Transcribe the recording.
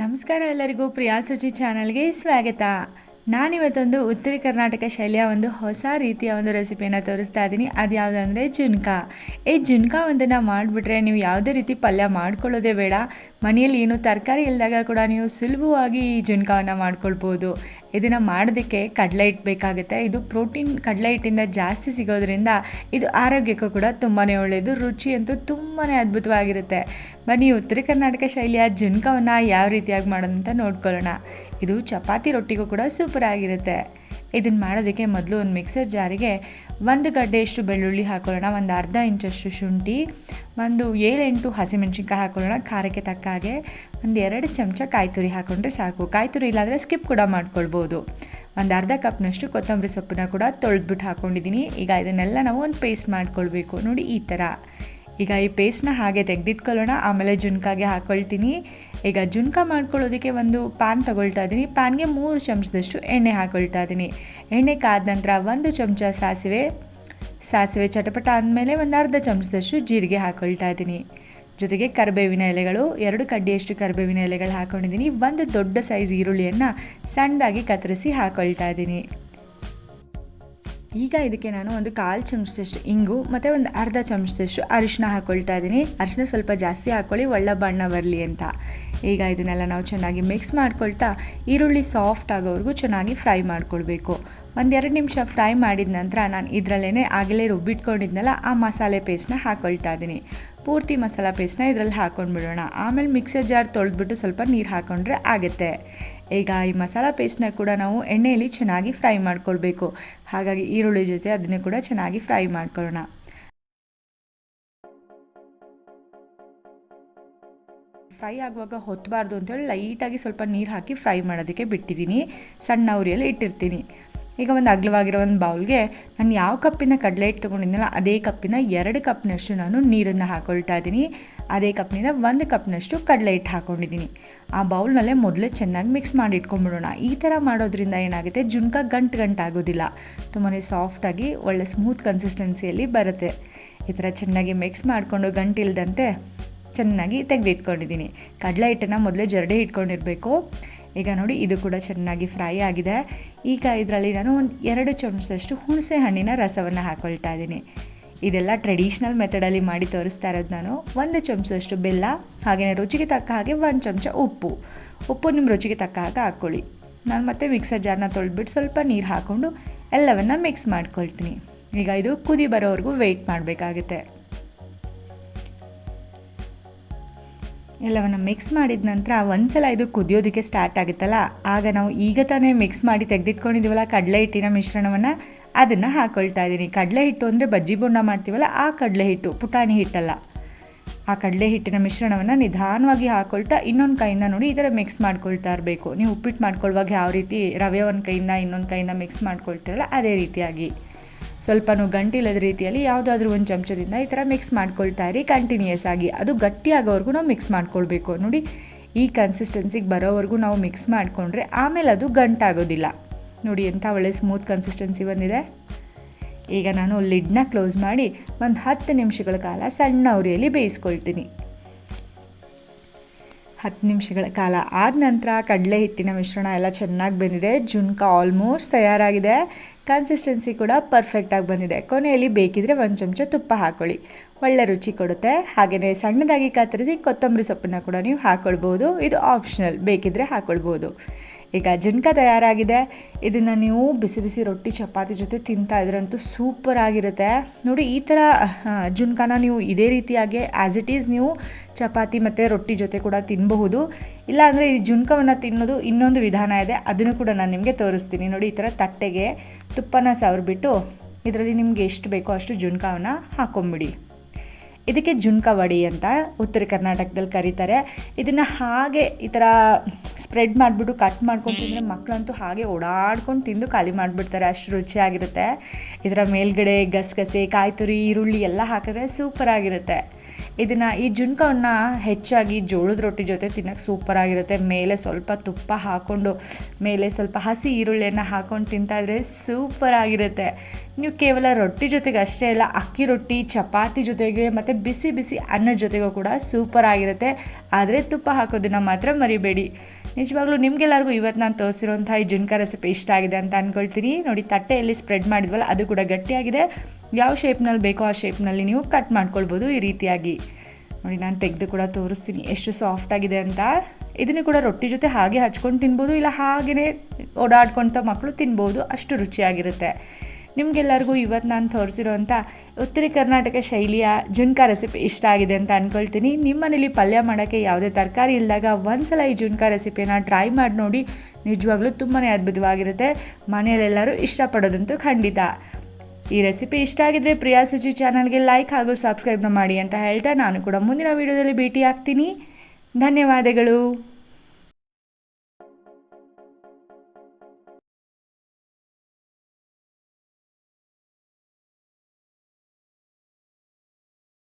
ನಮಸ್ಕಾರ ಎಲ್ಲರಿಗೂ ಪ್ರಿಯಾಸ್ ರುಚಿ ಚಾನಲ್ಗೆ ಸ್ವಾಗತ. ನಾನಿವತ್ತೊಂದು ಉತ್ತರ ಕರ್ನಾಟಕ ಶೈಲಿಯ ಒಂದು ಹೊಸ ರೀತಿಯ ಒಂದು ರೆಸಿಪಿಯನ್ನು ತೋರಿಸ್ತಾ ಇದ್ದೀನಿ. ಅದು ಯಾವುದಂದರೆ ಜುನ್ಕ. ಈ ಜುನ್ಕ ಒಂದನ್ನು ಮಾಡಿಬಿಟ್ರೆ ನೀವು ಯಾವುದೇ ರೀತಿ ಪಲ್ಯ ಮಾಡ್ಕೊಳ್ಳೋದೇ ಬೇಡ. ಮನೆಯಲ್ಲಿ ಏನು ತರಕಾರಿ ಇಲ್ಲದಾಗ ಕೂಡ ನೀವು ಸುಲಭವಾಗಿ ಈ ಜುನ್ಕವನ್ನು ಮಾಡ್ಕೊಳ್ಬೋದು. ಇದನ್ನು ಮಾಡೋದಕ್ಕೆ ಕಡಲೆ ಹಿಟ್ಟು ಬೇಕಾಗುತ್ತೆ. ಇದು ಪ್ರೋಟೀನ್ ಕಡಲೆ ಹಿಟ್ಟಿಂದ ಜಾಸ್ತಿ ಸಿಗೋದ್ರಿಂದ ಇದು ಆರೋಗ್ಯಕ್ಕೂ ಕೂಡ ತುಂಬಾ ಒಳ್ಳೆಯದು. ರುಚಿ ಅಂತೂ ತುಂಬಾ ಅದ್ಭುತವಾಗಿರುತ್ತೆ. ಬನ್ನಿ ಉತ್ತರ ಕರ್ನಾಟಕ ಶೈಲಿಯ ಜುನ್ಕವನ್ನು ಯಾವ ರೀತಿಯಾಗಿ ಮಾಡೋದು ಅಂತ ನೋಡ್ಕೊಳ್ಳೋಣ. ಇದು ಚಪಾತಿ ರೊಟ್ಟಿಗೂ ಕೂಡ ಸೂಪರ್ ಆಗಿರುತ್ತೆ. ಇದನ್ನು ಮಾಡೋದಕ್ಕೆ ಮೊದಲು ಒಂದು ಮಿಕ್ಸರ್ ಜಾರಿಗೆ 1 ಗಡ್ಡೆಯಷ್ಟು ಬೆಳ್ಳುಳ್ಳಿ ಹಾಕೊಳ್ಳೋಣ, ಒಂದು ಅರ್ಧ ಇಂಚಷ್ಟು ಶುಂಠಿ, ಒಂದು 7-8 ಹಸಿಮೆಣಸಿನ್ಕಾಯಿ ಹಾಕೊಳ್ಳೋಣ, ಖಾರಕ್ಕೆ ತಕ್ಕ ಹಾಗೆ ಒಂದು 2 ಚಮಚ ಕಾಯಿ ತುರಿ ಹಾಕೊಂಡ್ರೆ ಸಾಕು. ಕಾಯಿ ತುರಿ ಇಲ್ಲಾಂದರೆ ಸ್ಕಿಪ್ ಕೂಡ ಮಾಡ್ಕೊಳ್ಬೋದು. ಒಂದು ಅರ್ಧ ಕಪ್ನಷ್ಟು ಕೊತ್ತಂಬರಿ ಸೊಪ್ಪನ್ನ ಕೂಡ ತೊಳೆದ್ಬಿಟ್ಟು ಹಾಕ್ಕೊಂಡಿದ್ದೀನಿ. ಈಗ ಇದನ್ನೆಲ್ಲ ನಾವು ಒಂದು ಪೇಸ್ಟ್ ಮಾಡ್ಕೊಳ್ಬೇಕು. ನೋಡಿ ಈ ಥರ. ಈಗ ಈ ಪೇಸ್ಟ್ನ ಹಾಗೆ ತೆಗೆದಿಟ್ಕೊಳ್ಳೋಣ. ಆಮೇಲೆ ಜುನ್ಕಾಗೆ ಹಾಕ್ಕೊಳ್ತೀನಿ. ಈಗ ಜುನ್ಕ ಮಾಡ್ಕೊಳ್ಳೋದಕ್ಕೆ ಒಂದು ಪ್ಯಾನ್ ತೊಗೊಳ್ತಾ ಇದ್ದೀನಿ. ಪ್ಯಾನ್ಗೆ 3 ಚಮಚದಷ್ಟು ಎಣ್ಣೆ ಹಾಕ್ಕೊಳ್ತಾ ಇದ್ದೀನಿ. ಎಣ್ಣೆ ಕಾದ ನಂತರ 1 ಚಮಚ ಸಾಸಿವೆ ಚಟಪಟ ಆದಮೇಲೆ ಒಂದು ಅರ್ಧ ಚಮಚದಷ್ಟು ಜೀರಿಗೆ ಹಾಕ್ಕೊಳ್ತಾ ಇದ್ದೀನಿ. ಜೊತೆಗೆ ಕರಿಬೇವಿನ ಎಲೆಗಳು 2 ಕಡ್ಡಿಯಷ್ಟು ಕರಿಬೇವಿನ ಎಲೆಗಳು ಹಾಕ್ಕೊಂಡಿದ್ದೀನಿ. ಒಂದು ದೊಡ್ಡ ಸೈಜ್ ಈರುಳ್ಳಿಯನ್ನು ಸಣ್ಣದಾಗಿ ಕತ್ತರಿಸಿ ಹಾಕ್ಕೊಳ್ತಾ ಇದ್ದೀನಿ. ಈಗ ಇದಕ್ಕೆ ನಾನು ಒಂದು 1/4 ಚಮಚದಷ್ಟು ಇಂಗು ಮತ್ತು ಒಂದು ಅರ್ಧ ಚಮಚದಷ್ಟು ಅರಿಶಿನ ಹಾಕ್ಕೊಳ್ತಾ ಇದ್ದೀನಿ. ಅರಿಶಿನ ಸ್ವಲ್ಪ ಜಾಸ್ತಿ ಹಾಕ್ಕೊಳ್ಳಿ, ಒಳ್ಳೆ ಬಣ್ಣ ಬರಲಿ ಅಂತ. ಈಗ ಇದನ್ನೆಲ್ಲ ನಾವು ಚೆನ್ನಾಗಿ ಮಿಕ್ಸ್ ಮಾಡ್ಕೊಳ್ತಾ ಈರುಳ್ಳಿ ಸಾಫ್ಟ್ ಆಗೋವರೆಗೂ ಚೆನ್ನಾಗಿ ಫ್ರೈ ಮಾಡ್ಕೊಳ್ಬೇಕು. 1-2 ನಿಮಿಷ ಫ್ರೈ ಮಾಡಿದ ನಂತರ ನಾನು ಇದರಲ್ಲೇ ಆಗಲೇ ರುಬ್ಬಿಟ್ಕೊಂಡಿದ್ನಲ್ಲ ಆ ಮಸಾಲೆ ಪೇಸ್ಟ್ನ ಹಾಕ್ಕೊಳ್ತಾ ಇದ್ದೀನಿ. ಪೂರ್ತಿ ಮಸಾಲ ಪೇಸ್ಟ್ನ ಇದರಲ್ಲಿ ಹಾಕ್ಕೊಂಡ್ಬಿಡೋಣ. ಆಮೇಲೆ ಮಿಕ್ಸರ್ ಜಾರ್ ತೊಳೆದ್ಬಿಟ್ಟು ಸ್ವಲ್ಪ ನೀರು ಹಾಕ್ಕೊಂಡ್ರೆ ಆಗುತ್ತೆ. ಈಗ ಈ ಮಸಾಲ ಪೇಸ್ಟ್ನ ಕೂಡ ನಾವು ಎಣ್ಣೆಯಲ್ಲಿ ಚೆನ್ನಾಗಿ ಫ್ರೈ ಮಾಡ್ಕೊಳ್ಬೇಕು. ಹಾಗಾಗಿ ಈರುಳ್ಳಿ ಜೊತೆ ಅದನ್ನು ಕೂಡ ಚೆನ್ನಾಗಿ ಫ್ರೈ ಮಾಡ್ಕೊಳ್ಳೋಣ. ಫ್ರೈ ಆಗುವಾಗ ಹೊತ್ತಬಾರ್ದು ಅಂತೇಳಿ ಲೈಟಾಗಿ ಸ್ವಲ್ಪ ನೀರು ಹಾಕಿ ಫ್ರೈ ಮಾಡೋದಕ್ಕೆ ಬಿಟ್ಟಿದ್ದೀನಿ. ಸಣ್ಣ ಉರಿಯಲ್ಲಿ ಇಟ್ಟಿರ್ತೀನಿ. ಈಗ ಒಂದು ಅಗಲವಾಗಿರೋ ಒಂದು ಬೌಲ್ಗೆ ನಾನು ಯಾವ ಕಪ್ಪಿನ ಕಡಲೆ ಹಿಟ್ಟು ತೊಗೊಂಡಿದ್ದೀನಲ್ಲ ಅದೇ ಕಪ್ಪಿನ 2 ಕಪ್ನಷ್ಟು ನಾನು ನೀರನ್ನು ಹಾಕ್ಕೊಳ್ತಾ ಇದ್ದೀನಿ. ಅದೇ ಕಪ್ನಿಂದ 1 ಕಪ್ನಷ್ಟು ಕಡಲೆ ಹಿಟ್ಟು ಹಾಕ್ಕೊಂಡಿದ್ದೀನಿ. ಆ ಬೌಲ್ನಲ್ಲೇ ಮೊದಲೇ ಚೆನ್ನಾಗಿ ಮಿಕ್ಸ್ ಮಾಡಿ ಇಟ್ಕೊಂಡ್ಬಿಡೋಣ. ಈ ಥರ ಮಾಡೋದ್ರಿಂದ ಏನಾಗುತ್ತೆ, ಜುನ್ಕ ಗಂಟಾಗೋದಿಲ್ಲ. ತುಂಬಾ ಸಾಫ್ಟಾಗಿ ಒಳ್ಳೆ ಸ್ಮೂತ್ ಕನ್ಸಿಸ್ಟೆನ್ಸಿಯಲ್ಲಿ ಬರುತ್ತೆ. ಈ ಥರ ಚೆನ್ನಾಗಿ ಮಿಕ್ಸ್ ಮಾಡಿಕೊಂಡು ಗಂಟಿಲ್ದಂತೆ ಚೆನ್ನಾಗಿ ತೆಗೆದಿಟ್ಕೊಂಡಿದ್ದೀನಿ. ಕಡಲೆ ಹಿಟ್ಟನ್ನು ಮೊದಲೇ ಜರಡಿ ಇಟ್ಕೊಂಡಿರಬೇಕು. ಈಗ ನೋಡಿ ಇದು ಕೂಡ ಚೆನ್ನಾಗಿ ಫ್ರೈ ಆಗಿದೆ. ಈಗ ಇದರಲ್ಲಿ ನಾನು ಒಂದು 2 ಚಮಚದಷ್ಟು ಹುಣಸೆ ಹಣ್ಣಿನ ರಸವನ್ನು ಹಾಕ್ಕೊಳ್ತಾ ಇದ್ದೀನಿ. ಇದೆಲ್ಲ ಟ್ರೆಡಿಷ್ನಲ್ ಮೆಥಡಲ್ಲಿ ಮಾಡಿ ತೋರಿಸ್ತಾ ಇರೋದು ನಾನು. 1 ಚಮಚದಷ್ಟು ಬೆಲ್ಲ, ಹಾಗೆಯೇ ರುಚಿಗೆ ತಕ್ಕ ಹಾಗೆ 1 ಚಮಚ ಉಪ್ಪು ನಿಮ್ಮ ರುಚಿಗೆ ತಕ್ಕ ಹಾಗೆ ಹಾಕ್ಕೊಳ್ಳಿ. ನಾನು ಮತ್ತೆ ಮಿಕ್ಸರ್ ಜಾರ್ನ ತೊಳೆದ್ಬಿಟ್ಟು ಸ್ವಲ್ಪ ನೀರು ಹಾಕ್ಕೊಂಡು ಎಲ್ಲವನ್ನು ಮಿಕ್ಸ್ ಮಾಡ್ಕೊಳ್ತೀನಿ. ಈಗ ಇದು ಕುದಿ ಬರೋವರೆಗೂ ವೆಯ್ಟ್ ಮಾಡಬೇಕಾಗುತ್ತೆ. ಎಲ್ಲವನ್ನು ಮಿಕ್ಸ್ ಮಾಡಿದ ನಂತರ ಒಂದ್ಸಲ ಇದು ಕುದಿಯೋದಕ್ಕೆ ಸ್ಟಾರ್ಟ್ ಆಗುತ್ತಲ್ಲ, ಆಗ ನಾವು ಈಗ ತಾನೇ ಮಿಕ್ಸ್ ಮಾಡಿ ತೆಗೆದಿಟ್ಕೊಂಡಿದ್ದೀವಲ್ಲ ಕಡಲೆ ಹಿಟ್ಟಿನ ಮಿಶ್ರಣವನ್ನು, ಅದನ್ನು ಹಾಕ್ಕೊಳ್ತಾ ಇದ್ದೀನಿ. ಕಡಲೆ ಹಿಟ್ಟು ಅಂದರೆ ಬಜ್ಜಿ ಬೋಂಡ ಮಾಡ್ತೀವಲ್ಲ ಆ ಕಡಲೆ ಹಿಟ್ಟು, ಪುಟಾಣಿ ಹಿಟ್ಟಲ್ಲ. ಆ ಕಡಲೆ ಹಿಟ್ಟಿನ ಮಿಶ್ರಣವನ್ನು ನಿಧಾನವಾಗಿ ಹಾಕ್ಕೊಳ್ತಾ ಇನ್ನೊಂದು ಕೈಯಿಂದ ನೋಡಿ ಈ ಥರ ಮಿಕ್ಸ್ ಮಾಡ್ಕೊಳ್ತಾ ಇರಬೇಕು. ನೀವು ಉಪ್ಪಿಟ್ಟು ಮಾಡ್ಕೊಳ್ಳುವಾಗ ಯಾವ ರೀತಿ ರವೆ ಒಂದು ಕೈಯಿಂದ ಇನ್ನೊಂದು ಕೈಯಿಂದ ಮಿಕ್ಸ್ ಮಾಡ್ಕೊಳ್ತೀರಲ್ಲ ಅದೇ ರೀತಿಯಾಗಿ ಸ್ವಲ್ಪನೂ ಗಂಟಿಲ್ಲದ ರೀತಿಯಲ್ಲಿ ಯಾವುದಾದ್ರೂ ಒಂದು ಚಮಚದಿಂದ ಈ ಥರ ಮಿಕ್ಸ್ ಮಾಡ್ಕೊಳ್ತಾ ಇರಿ ಕಂಟಿನ್ಯೂಯಸ್ ಆಗಿ. ಅದು ಗಟ್ಟಿಯಾಗೋವರೆಗೂ ನಾವು ಮಿಕ್ಸ್ ಮಾಡ್ಕೊಳ್ಬೇಕು. ನೋಡಿ ಈ ಕನ್ಸಿಸ್ಟೆನ್ಸಿಗೆ ಬರೋವರೆಗೂ ನಾವು ಮಿಕ್ಸ್ ಮಾಡಿಕೊಂಡ್ರೆ ಆಮೇಲೆ ಅದು ಗಂಟಾಗೋದಿಲ್ಲ. ನೋಡಿ ಎಂಥ ಒಳ್ಳೆ ಸ್ಮೂತ್ ಕನ್ಸಿಸ್ಟೆನ್ಸಿ ಬಂದಿದೆ. ಈಗ ನಾನು ಲಿಡ್ನ ಕ್ಲೋಸ್ ಮಾಡಿ ಒಂದು 10 ನಿಮಿಷಗಳ ಕಾಲ ಸಣ್ಣ ಉರಿಯಲ್ಲಿ ಬೇಯಿಸ್ಕೊಳ್ತೀನಿ. 10 ನಿಮಿಷಗಳ ಕಾಲ ಆದ ನಂತರ ಕಡಲೆ ಹಿಟ್ಟಿನ ಮಿಶ್ರಣ ಎಲ್ಲ ಚೆನ್ನಾಗಿ ಬಂದಿದೆ. ಜುನ್ಕ ಆಲ್ಮೋಸ್ಟ್ ತಯಾರಾಗಿದೆ. ಕನ್ಸಿಸ್ಟೆನ್ಸಿ ಕೂಡ ಪರ್ಫೆಕ್ಟಾಗಿ ಬಂದಿದೆ. ಕೊನೆಯಲ್ಲಿ ಬೇಕಿದ್ರೆ 1 ಚಮಚ ತುಪ್ಪ ಹಾಕ್ಕೊಳ್ಳಿ, ಒಳ್ಳೆ ರುಚಿ ಕೊಡುತ್ತೆ. ಹಾಗೆಯೇ ಸಣ್ಣದಾಗಿ ಕತ್ತರಿಸಿ ಕೊತ್ತಂಬರಿ ಸೊಪ್ಪನ್ನು ಕೂಡ ನೀವು ಹಾಕ್ಕೊಳ್ಬೋದು. ಇದು ಆಪ್ಷನಲ್, ಬೇಕಿದ್ರೆ ಹಾಕ್ಕೊಳ್ಬೋದು. ಈಗ ಜುನ್ಕ ತಯಾರಾಗಿದೆ. ಇದನ್ನು ನೀವು ಬಿಸಿ ಬಿಸಿ ರೊಟ್ಟಿ ಚಪಾತಿ ಜೊತೆ ತಿಂತಾ ಇದ್ರಂತೂ ಸೂಪರ್ ಆಗಿರುತ್ತೆ. ನೋಡಿ ಈ ಥರ ಜುನ್ಕನ ನೀವು ಇದೇ ರೀತಿಯಾಗಿ ಆ್ಯಸ್ ಇಟ್ ಈಸ್ ನೀವು ಚಪಾತಿ ಮತ್ತು ರೊಟ್ಟಿ ಜೊತೆ ಕೂಡ ತಿನ್ನಬಹುದು. ಇಲ್ಲಾಂದರೆ ಈ ಜುನ್ಕವನ್ನು ತಿನ್ನೋದು ಇನ್ನೊಂದು ವಿಧಾನ ಇದೆ, ಅದನ್ನು ಕೂಡ ನಾನು ನಿಮಗೆ ತೋರಿಸ್ತೀನಿ. ನೋಡಿ ಈ ಥರ ತಟ್ಟೆಗೆ ತುಪ್ಪನ ಸವರ್ಬಿಟ್ಟು ಇದರಲ್ಲಿ ನಿಮಗೆ ಎಷ್ಟು ಬೇಕೋ ಅಷ್ಟು ಜುನ್ಕವನ್ನು ಹಾಕ್ಕೊಂಬಿಡಿ. ಇದಕ್ಕೆ ಜುನ್ಕ ವಡಿ ಅಂತ ಉತ್ತರ ಕರ್ನಾಟಕದಲ್ಲಿ ಕರೀತಾರೆ. ಇದನ್ನು ಹಾಗೆ ಈ ಥರ ಸ್ಪ್ರೆಡ್ ಮಾಡಿಬಿಟ್ಟು ಕಟ್ ಮಾಡ್ಕೊಂಡು ತಿಂದರೆ ಮಕ್ಕಳಂತೂ ಹಾಗೆ ಓಡಾಡ್ಕೊಂಡು ತಿಂದು ಖಾಲಿ ಮಾಡಿಬಿಡ್ತಾರೆ, ಅಷ್ಟು ರುಚಿಯಾಗಿರುತ್ತೆ. ಇದರ ಮೇಲ್ಗಡೆ ಗಸಗಸೆ, ಕಾಯಿ ತುರಿ, ಈರುಳ್ಳಿ ಎಲ್ಲ ಹಾಕಿದ್ರೆ ಸೂಪರಾಗಿರುತ್ತೆ. ಈ ಜುನ್ಕವನ್ನು ಹೆಚ್ಚಾಗಿ ಜೋಳದ ರೊಟ್ಟಿ ಜೊತೆ ತಿನ್ನೋಕ್ಕೆ ಸೂಪರಾಗಿರುತ್ತೆ. ಮೇಲೆ ಸ್ವಲ್ಪ ತುಪ್ಪ ಹಾಕ್ಕೊಂಡು ಮೇಲೆ ಸ್ವಲ್ಪ ಹಸಿ ಈರುಳ್ಳಿಯನ್ನು ಹಾಕ್ಕೊಂಡು ತಿಂತಾಯಿದ್ರೆ ಸೂಪರಾಗಿರುತ್ತೆ. ನೀವು ಕೇವಲ ರೊಟ್ಟಿ ಜೊತೆಗೆ ಅಷ್ಟೇ ಅಲ್ಲ, ಅಕ್ಕಿ ರೊಟ್ಟಿ, ಚಪಾತಿ ಜೊತೆಗೆ ಮತ್ತು ಬಿಸಿ ಬಿಸಿ ಅನ್ನದ ಜೊತೆಗೂ ಕೂಡ ಸೂಪರಾಗಿರುತ್ತೆ. ಆದರೆ ತುಪ್ಪ ಹಾಕೋದನ್ನು ಮಾತ್ರ ಮರಿಬೇಡಿ. ನಿಜವಾಗ್ಲೂ ನಿಮಗೆಲ್ಲರಿಗೂ ಇವತ್ತು ನಾನು ತೋರಿಸಿರೋಂಥ ಈ ಜುನ್ಕಾ ರೆಸಿಪಿ ಇಷ್ಟ ಆಗಿದೆ ಅಂತ ಅಂದ್ಕೊಳ್ತೀನಿ. ನೋಡಿ, ತಟ್ಟೆಯಲ್ಲಿ ಸ್ಪ್ರೆಡ್ ಮಾಡಿದ್ವಲ್ಲ ಅದು ಕೂಡ ಗಟ್ಟಿಯಾಗಿದೆ. ಯಾವ ಶೇಪ್ನಲ್ಲಿ ಬೇಕೋ ಆ ಶೇಪ್ನಲ್ಲಿ ನೀವು ಕಟ್ ಮಾಡ್ಕೊಳ್ಬೋದು ಈ ರೀತಿಯಾಗಿ. ನೋಡಿ, ನಾನು ತೆಗೆದು ಕೂಡ ತೋರಿಸ್ತೀನಿ ಎಷ್ಟು ಸಾಫ್ಟಾಗಿದೆ ಅಂತ. ಇದನ್ನು ಕೂಡ ರೊಟ್ಟಿ ಜೊತೆ ಹಾಗೆ ಹಚ್ಕೊಂಡು ತಿನ್ಬೋದು, ಇಲ್ಲ ಹಾಗೆಯೇ ಓಡಾಡ್ಕೊತ ಮಕ್ಕಳು ತಿನ್ಬೋದು, ಅಷ್ಟು ರುಚಿಯಾಗಿರುತ್ತೆ. ನಿಮಗೆಲ್ಲರಿಗೂ ಇವತ್ತು ನಾನು ತೋರಿಸಿರೋಂಥ ಉತ್ತರ ಕರ್ನಾಟಕ ಶೈಲಿಯ ಜುನ್ಕಾ ರೆಸಿಪಿ ಇಷ್ಟ ಆಗಿದೆ ಅಂತ ಅಂದ್ಕೊಳ್ತೀನಿ. ನಿಮ್ಮ ಮನೇಲಿ ಪಲ್ಯ ಮಾಡೋಕ್ಕೆ ಯಾವುದೇ ತರಕಾರಿ ಇಲ್ಲದಾಗ ಒಂದ್ಸಲ ಈ ಜುನ್ಕಾ ರೆಸಿಪಿಯನ್ನು ಟ್ರೈ ಮಾಡಿ ನೋಡಿ. ನಿಜವಾಗ್ಲೂ ತುಂಬಾ ಅದ್ಭುತವಾಗಿರುತ್ತೆ. ಮನೆಯಲ್ಲೆಲ್ಲರೂ ಇಷ್ಟಪಡೋದಂತೂ ಖಂಡಿತ. ಈ ರೆಸಿಪಿ ಇಷ್ಟ ಆಗಿದ್ರೆ ಪ್ರಿಯಾ ಸುಚಿ ಚಾನಲ್ಗೆ ಲೈಕ್ ಹಾಗೂ ಸಬ್ಸ್ಕ್ರೈಬ್ನ ಮಾಡಿ ಅಂತ ಹೇಳ್ತಾ ನಾನು ಕೂಡ ಮುಂದಿನ ವೀಡಿಯೋದಲ್ಲಿ ಭೇಟಿ ಆಗ್ತೀನಿ. ಧನ್ಯವಾದಗಳು.